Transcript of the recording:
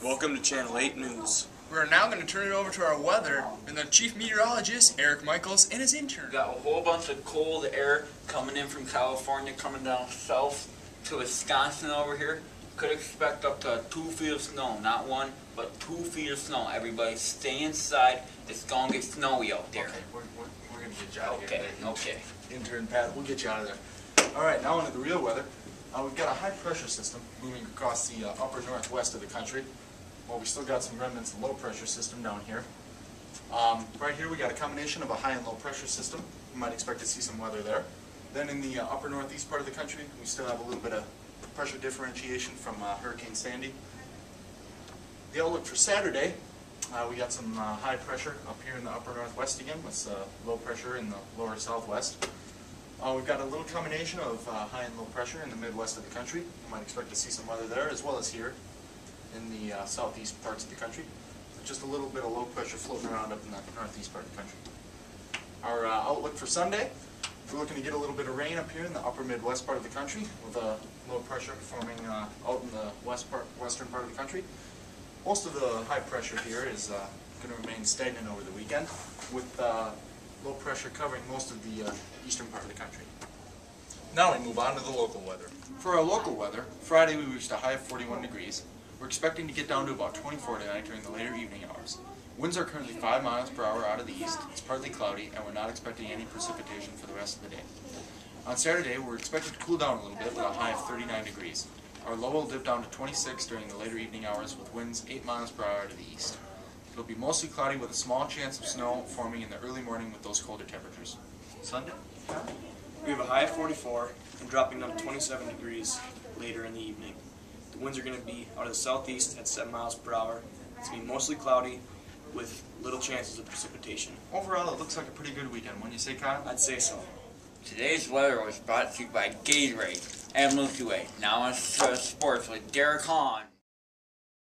Welcome to Channel 8 News. We're now going to turn it over to our weather and the chief meteorologist, Eric Michaels, and his intern. We got a whole bunch of cold air coming in from California, coming down south to Wisconsin over here. Could expect up to 2 feet of snow, not 1, but 2 feet of snow. Everybody stay inside. It's going to get snowy out there. Okay, we're going to get you out of Okay, here. okay. Intern Pat, we'll get you out of there. All right, now into the real weather. We've got a high pressure system moving across the upper northwest of the country. Well, we still got some remnants of low pressure system down here. Right here we got a combination of a high and low pressure system. You might expect to see some weather there. Then in the upper northeast part of the country, we still have a little bit of pressure differentiation from Hurricane Sandy. The outlook for Saturday, we got some high pressure up here in the upper northwest again with low pressure in the lower southwest. We've got a little combination of high and low pressure in the midwest of the country. You might expect to see some weather there as well as here in the southeast parts of the country. Just a little bit of low pressure floating around up in the northeast part of the country. Our outlook for Sunday, we're looking to get a little bit of rain up here in the upper midwest part of the country with a low pressure forming out in the western part of the country. Most of the high pressure here is going to remain stagnant over the weekend with low pressure covering most of the eastern part of the country. Now we move on to the local weather. For our local weather, Friday we reached a high of 41 degrees. We're expecting to get down to about 24 tonight during the later evening hours. Winds are currently 5 miles per hour out of the east. It's partly cloudy, and we're not expecting any precipitation for the rest of the day. On Saturday, we're expected to cool down a little bit with a high of 39 degrees. Our low will dip down to 26 during the later evening hours with winds 8 miles per hour to the east. It'll be mostly cloudy with a small chance of snow forming in the early morning with those colder temperatures. Sunday? We have a high of 44 and dropping down to 27 degrees later in the evening. The winds are going to be out of the southeast at 7 miles per hour. It's going to be mostly cloudy with little chances of precipitation. Overall, it looks like a pretty good weekend. Wouldn't you say, Kyle? I'd say so. Today's weather was brought to you by Gatorade and Milky Way. Now on sports with Derek Hahn.